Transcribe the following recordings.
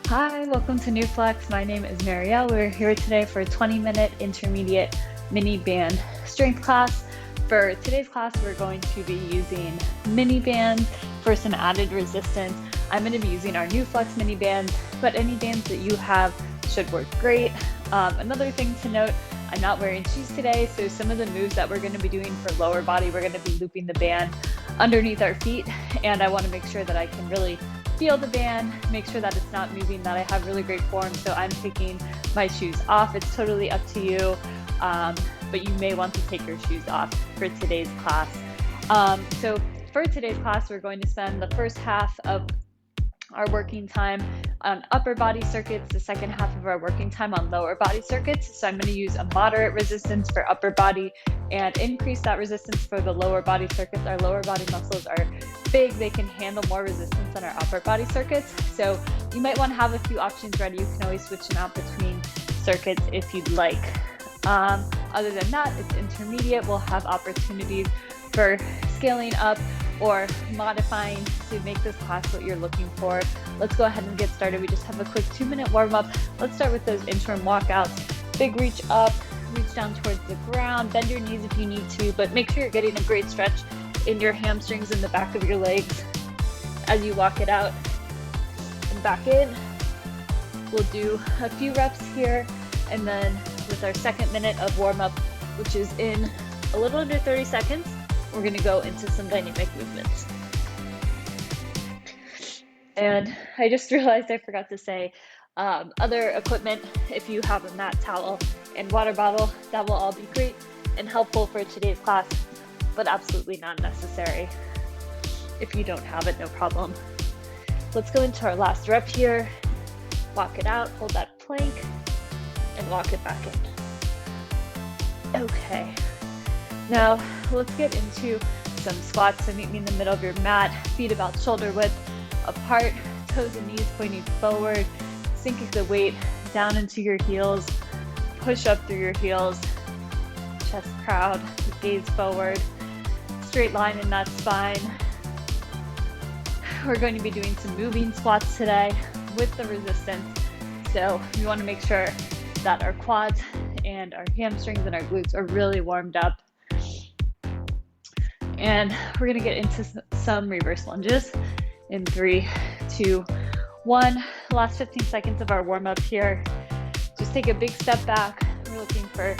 Hi, welcome to NouFlex. My name is Mariel. We're here today for a 20-minute intermediate mini band strength class. For today's class, we're going to be using mini bands for some added resistance. I'm going to be using our NouFlex mini bands, but any bands that you have should work great. Another thing to note, I'm not wearing shoes today, so some of the moves that we're going to be doing for lower body, we're going to be looping the band underneath our feet, and I want to make sure that I can really feel the band, make sure that it's not moving, that I have really great form. So I'm taking my shoes off. It's totally up to you, but you may want to take your shoes off for today's class. So for today's class, we're going to spend the first half of our working time on upper body circuits, the second half of our working time on lower body circuits. So I'm going to use a moderate resistance for upper body and increase that resistance for the lower body circuits. Our lower body muscles are big, they can handle more resistance than our upper body circuits. So you might want to have a few options ready. You can always switch them out between circuits if you'd like. Other than that, it's intermediate. We'll have opportunities for scaling up or modifying to make this class what you're looking for. Let's go ahead and get started. We just have a quick 2-minute warm up. Let's start with those interim walkouts. Big reach up, reach down towards the ground, bend your knees if you need to, but make sure you're getting a great stretch in your hamstrings and the back of your legs as you walk it out and back in. We'll do a few reps here, and then with our second minute of warm up, which is in a little under 30 seconds, we're going to go into some dynamic movements. And I just realized I forgot to say other equipment, if you have a mat towel and water bottle, that will all be great and helpful for today's class, but absolutely not necessary. If you don't have it, no problem. Let's go into our last rep here. Walk it out, hold that plank, and walk it back in. Okay. Now, let's get into some squats. So meet me in the middle of your mat, feet about shoulder width apart, toes and knees pointing forward, sinking the weight down into your heels, push up through your heels, chest proud, gaze forward, straight line in that spine. We're going to be doing some moving squats today with the resistance. So we want to make sure that our quads and our hamstrings and our glutes are really warmed up. And we're going to get into some reverse lunges in 3, 2, 1. Last 15 seconds of our warm up here. Just take a big step back. We're looking for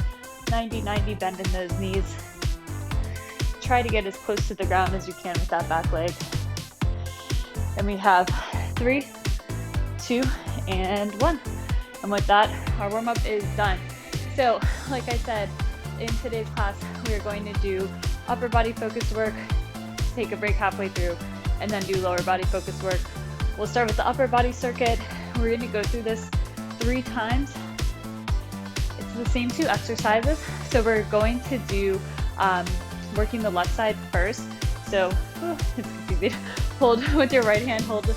90-90 bend in those knees. Try to get as close to the ground as you can with that back leg. And we have 3, 2, and 1. And with that, our warm up is done. So, like I said, in today's class, we are going to do upper body focused work, take a break halfway through, and then do lower body focused work. We'll start with the upper body circuit. We're going to go through this 3 times. It's the same 2 exercises. So we're going to do working the left side first. So it's confusing. Hold with your right hand, hold the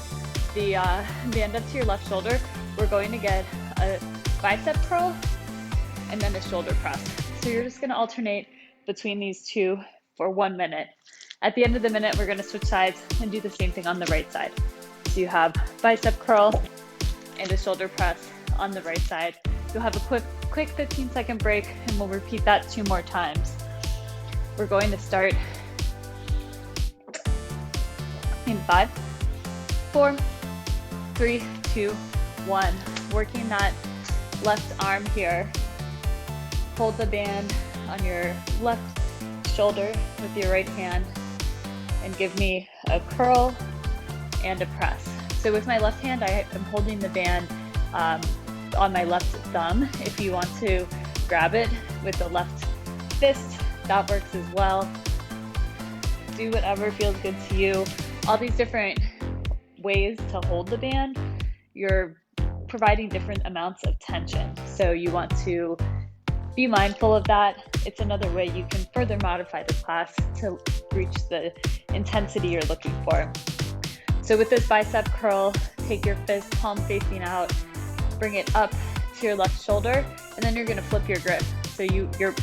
band up to your left shoulder. We're going to get a bicep curl and then a shoulder press. So you're just going to alternate between these 2 for 1 minute. At the end of the minute, we're going to switch sides and do the same thing on the right side. So you have bicep curl and a shoulder press on the right side. You'll have a quick 15-second break, and we'll repeat that 2 more times. We're going to start in 5, 4, 3, 2, 1. Working that left arm here. Hold the band on your left shoulder with your right hand and give me a curl and a press. So with my left hand, I am holding the band on my left thumb. If you want to grab it with the left fist, that works as well. Do whatever feels good to you. All these different ways to hold the band, you're providing different amounts of tension. So you want to be mindful of that. It's another way you can further modify the class to reach the intensity you're looking for. So with this bicep curl, take your fist, palm facing out, bring it up to your left shoulder, and then you're going to flip your grip. So you're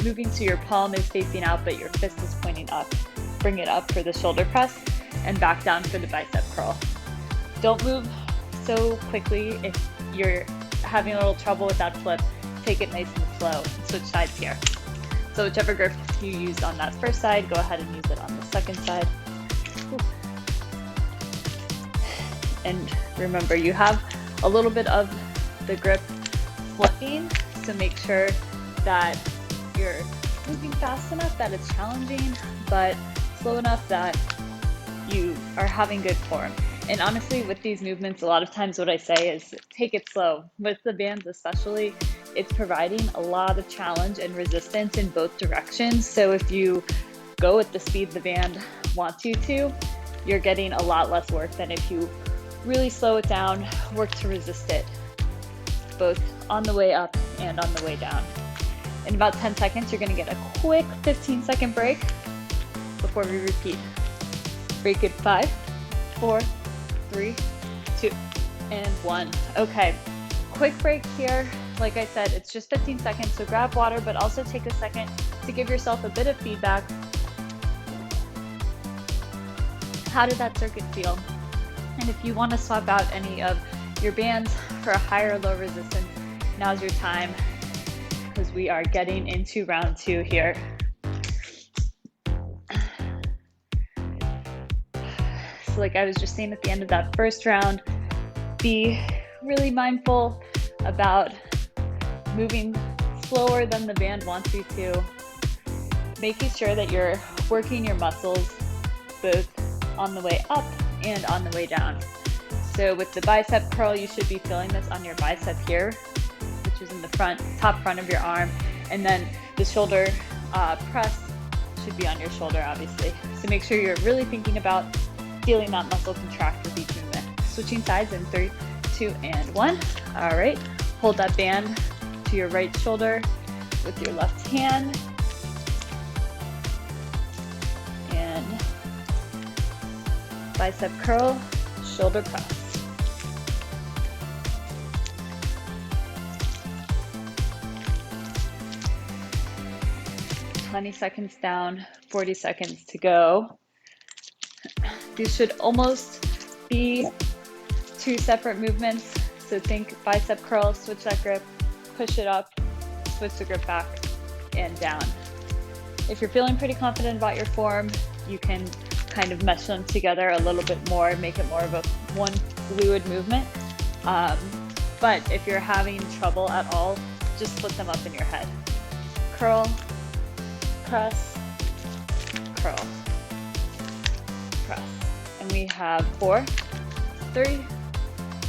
moving so your palm is facing out, but your fist is pointing up. Bring it up for the shoulder press and back down for the bicep curl. Don't move so quickly. If you're having a little trouble with that flip, take it nice and slow and switch sides here. So whichever grip you used on that first side, go ahead and use it on the second side. And remember, you have a little bit of the grip flipping, so make sure that you're moving fast enough that it's challenging, but slow enough that you are having good form. And honestly, with these movements, a lot of times what I say is take it slow. With the bands especially, it's providing a lot of challenge and resistance in both directions. So if you go at the speed the band wants you to, you're getting a lot less work than if you really slow it down, work to resist it, both on the way up and on the way down. In about 10 seconds, you're gonna get a quick 15-second break before we repeat. Break it 5, 4, 3, 2, and 1. Okay, quick break here. Like I said, it's just 15 seconds, so grab water, but also take a second to give yourself a bit of feedback. How did that circuit feel? And if you want to swap out any of your bands for a higher or low resistance, now's your time, because we are getting into round 2 here. So like I was just saying at the end of that first round, be really mindful about moving slower than the band wants you to, making sure that you're working your muscles both on the way up and on the way down. So with the bicep curl, you should be feeling this on your bicep here, which is in the top front of your arm, and then the shoulder press should be on your shoulder, obviously. So make sure you're really thinking about feeling that muscle contract with each movement. Switching sides in 3, 2, and 1. All right, hold that band to your right shoulder with your left hand. And bicep curl, shoulder press. "20 seconds down, 40 seconds to go." These should almost be 2 separate movements. So think bicep curl, switch that grip, push it up, switch the grip back and down. If you're feeling pretty confident about your form, you can kind of mesh them together a little bit more, make it more of a one fluid movement. But if you're having trouble at all, just split them up in your head. Curl, press, curl, press. And we have 4, 3,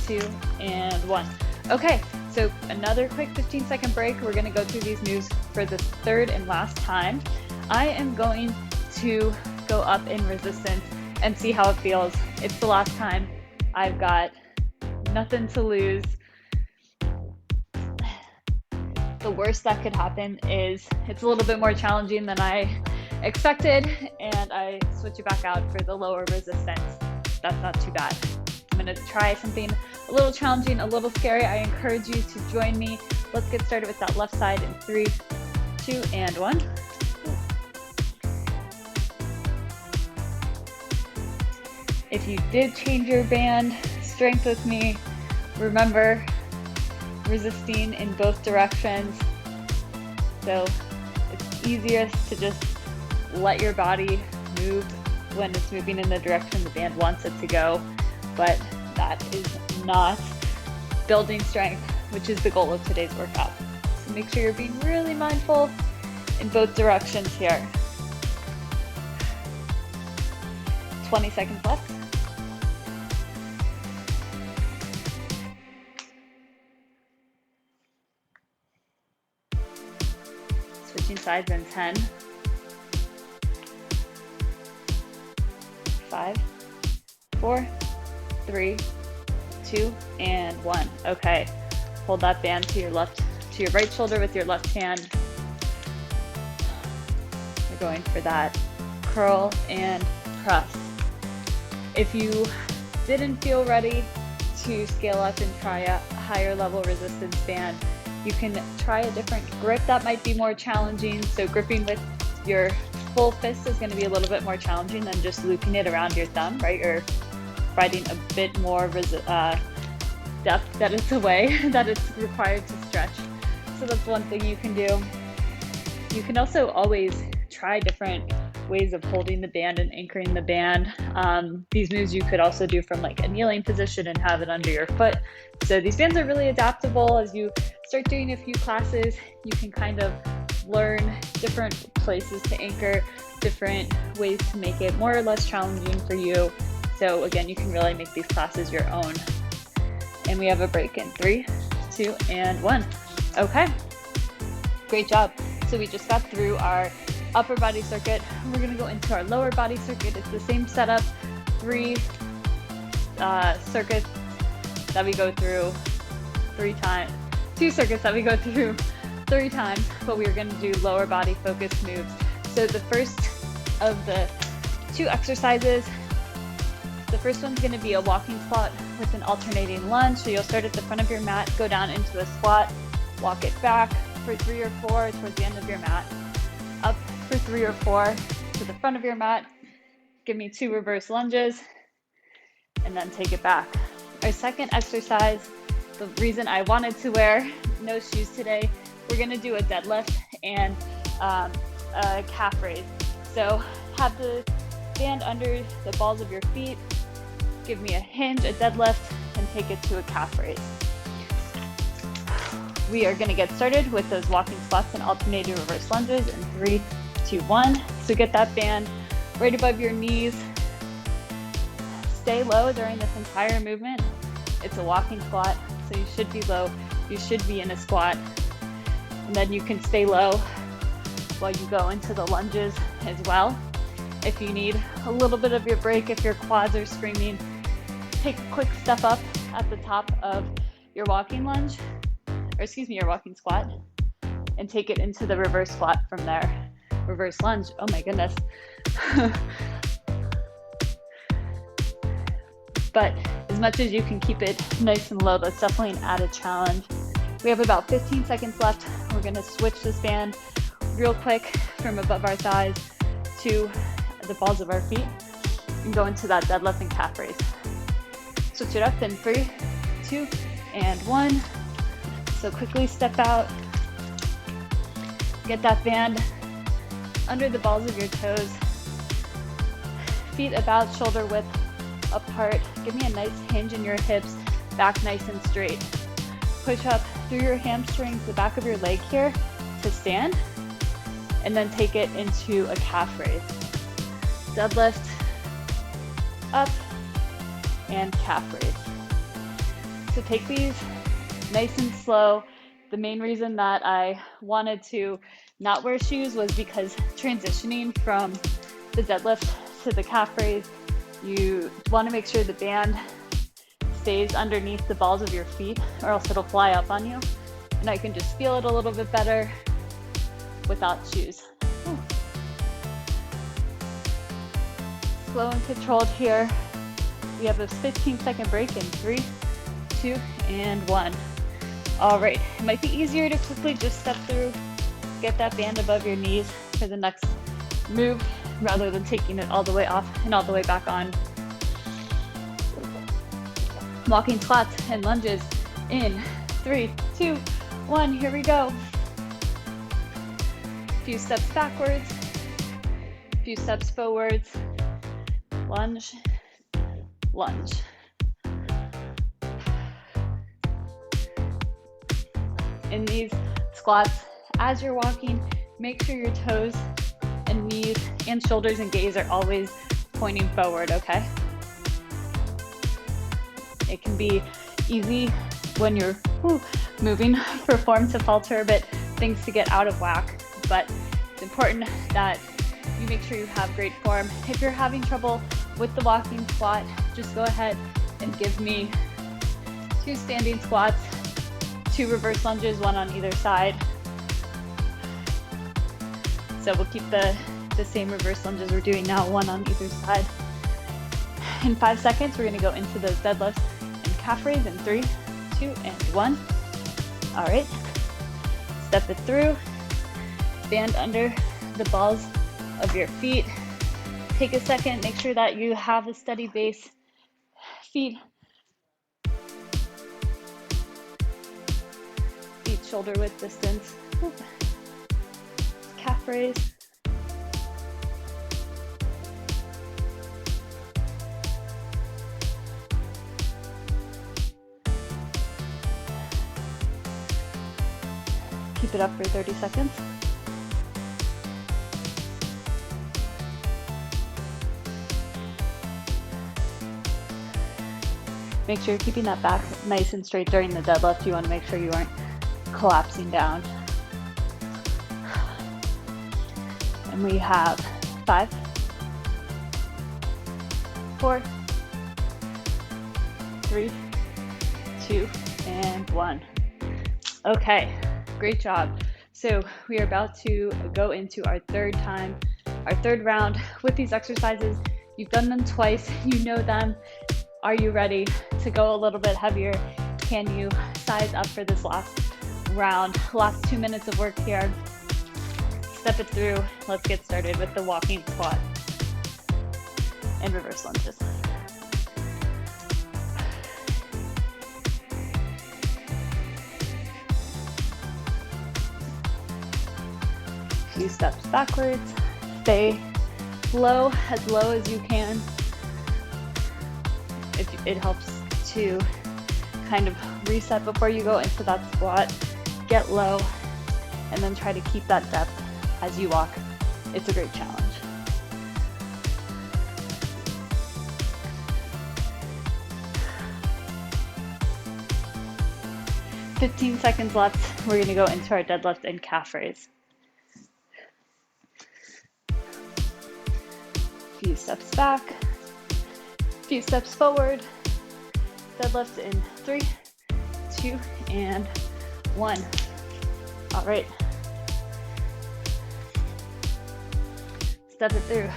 2, and 1. Okay, so another quick 15-second break. We're gonna go through these moves for the third and last time. I am going to go up in resistance and see how it feels. It's the last time. I've got nothing to lose. The worst that could happen is it's a little bit more challenging than I expected, and I switch it back out for the lower resistance. That's not too bad. I'm gonna try something a little challenging, a little scary. I encourage you to join me. Let's get started with that left side in 3, 2, and 1. If you did change your band strength with me, remember resisting in both directions. So it's easiest to just let your body move when it's moving in the direction the band wants it to go, but that is not building strength, which is the goal of today's workout. So make sure you're being really mindful in both directions here. 20 seconds left. Switching sides in 10, 5, 4, 3, 2, and 1. Okay, hold that band to your right shoulder with your left hand. We're going for that curl and press. If you didn't feel ready to scale up and try a higher level resistance band, you can try a different grip that might be more challenging. So gripping with your full fist is going to be a little bit more challenging than just looping it around your thumb, right? You're providing a bit more depth that it's away that it's required to stretch. So that's one thing you can do. You can also always try different ways of holding the band and anchoring the band. These moves you could also do from like a kneeling position and have it under your foot. So these bands are really adaptable. As you start doing a few classes, you can kind of learn different places to anchor, different ways to make it more or less challenging for you. So again, you can really make these classes your own. And we have a break in 3, 2, and 1. Okay, great job. So we just got through our upper body circuit. We're gonna go into our lower body circuit. It's the same setup, 3 circuits that we go through 3 times, 2 circuits that we go through 3 times, but we're gonna do lower body focused moves. So the first of the 2 exercises, the first one's gonna be a walking squat with an alternating lunge. So you'll start at the front of your mat, go down into a squat, walk it back for 3 or 4 towards the end of your mat, up for 3 or 4 to the front of your mat, give me 2 reverse lunges, and then take it back. Our second exercise, the reason I wanted to wear no shoes today, we're gonna do a deadlift and a calf raise. So have the band under the balls of your feet, give me a hinge, a deadlift, and take it to a calf raise. We are gonna get started with those walking squats and alternating reverse lunges in 3, 2, 1. So get that band right above your knees. Stay low during this entire movement. It's a walking squat, so you should be low. You should be in a squat. And then you can stay low while you go into the lunges as well. If you need a little bit of your break, if your quads are screaming, take a quick step up at the top of your walking lunge, or excuse me, your walking squat, and take it into the reverse squat from there. Reverse lunge, oh my goodness. But as much as you can keep it nice and low, that's definitely an added challenge. We have about 15 seconds left. We're gonna switch this band real quick from above our thighs to the balls of our feet and go into that deadlift and calf raise. Switch it up in 3, 2, and 1. So quickly step out, get that band under the balls of your toes, feet about shoulder width apart. Give me a nice hinge in your hips, back nice and straight. Push up through your hamstrings, the back of your leg here to stand, and then take it into a calf raise. Deadlift, up, and calf raise. So take these nice and slow. The main reason that I wanted to not wear shoes was because transitioning from the deadlift to the calf raise, you want to make sure the band stays underneath the balls of your feet, or else it'll fly up on you. And I can just feel it a little bit better without shoes. Slow and controlled here. We have a 15-second break in 3, 2, and 1. All right, it might be easier to quickly just step through, get that band above your knees for the next move, rather than taking it all the way off and all the way back on. Walking squats and lunges in 3, 2, 1, here we go. Few steps backwards, few steps forwards, lunge, lunge. In these squats, as you're walking, make sure your toes and knees and shoulders and gaze are always pointing forward, okay? It can be easy when you're moving for form to falter a bit, things to get out of whack, but it's important that you make sure you have great form. If you're having trouble with the walking squat, just go ahead and give me 2 standing squats, 2 reverse lunges, 1 on either side. So we'll keep the same reverse lunges we're doing now, 1 on either side. In 5 seconds, we're gonna go into those deadlifts and calf raise in 3, 2, and 1. All right, step it through, band under the balls of your feet. Take a second, make sure that you have a steady base, feet shoulder width distance. Calf raise. Keep it up for 30 seconds. Make sure you're keeping that back nice and straight during the deadlift. You want to make sure you aren't collapsing down. And we have 5, 4, 3, 2, and 1. Okay, great job. So we are about to go into our third round with these exercises. You've done them twice, you know them. Are you ready to go a little bit heavier? Can you size up for this last round? Last 2 minutes of work here. Step it through. Let's get started with the walking squat and reverse lunges. Few steps backwards. Stay low as you can. It helps to kind of reset before you go into that squat. Get low and then try to keep that depth as you walk. It's a great challenge. "15 seconds left. We're gonna go into our deadlift and calf raise. Few steps back, few steps forward. Deadlift in 3, 2, and 1. All right. Step it through.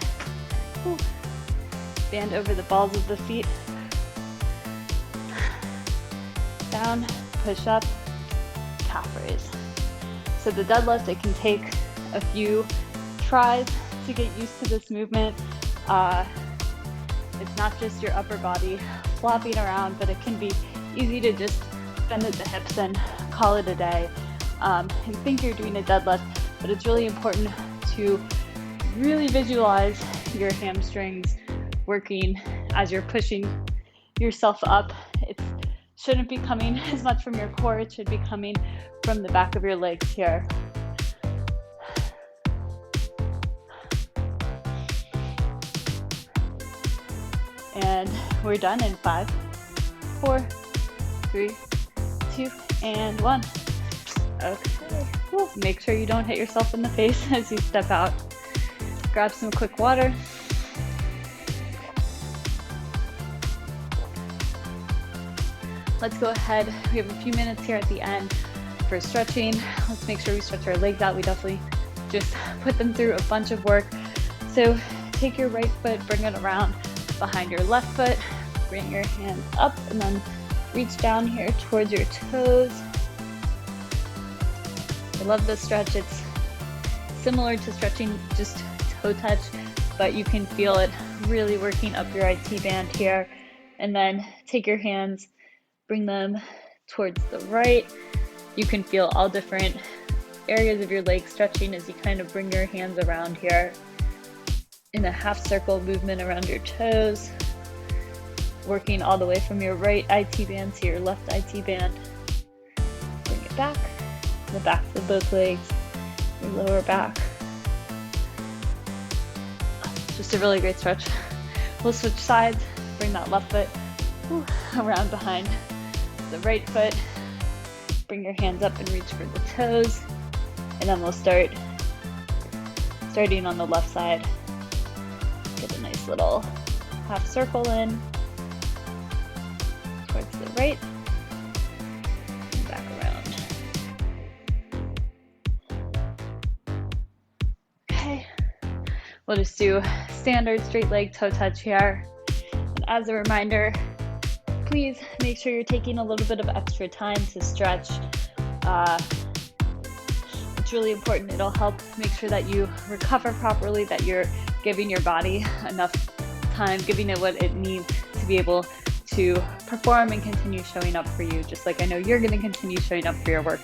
Whew. Band over the balls of the feet. Down, push up, calf raise. So the deadlift, it can take a few tries to get used to this movement. It's not just your upper body flopping around, but it can be easy to just bend at the hips and call it a day and think you're doing a deadlift, but it's really important to really visualize your hamstrings working as you're pushing yourself up. It shouldn't be coming as much from your core, it should be coming from the back of your legs here. And we're done in 5, 4, 3, 2, and 1. Okay. Woo. Make sure you don't hit yourself in the face as you step out. Grab some quick water. Let's go ahead. We have a few minutes here at the end for stretching. Let's make sure we stretch our legs out. We definitely just put them through a bunch of work. So take your right foot, bring it around behind your left foot, bring your hands up, and then reach down here towards your toes. I love this stretch. It's similar to stretching just toe touch, but you can feel it really working up your IT band here. And then take your hands, bring them towards the right. You can feel all different areas of your leg stretching as you kind of bring your hands around here in a half circle movement around your toes, working all the way from your right IT band to your left IT band. Bring it back, the backs of both legs, your lower back. Just a really great stretch. We'll switch sides, bring that left foot around behind the right foot, bring your hands up and reach for the toes, and then we'll starting on the left side. Get a nice little half circle in towards the right and back around. Okay, we'll just do standard straight leg toe touch here. And as a reminder, please make sure you're taking a little bit of extra time to stretch. It's really important. It'll help make sure that you recover properly, that you're giving your body enough time, giving it what it needs to be able to perform and continue showing up for you, just like I know you're going to continue showing up for your work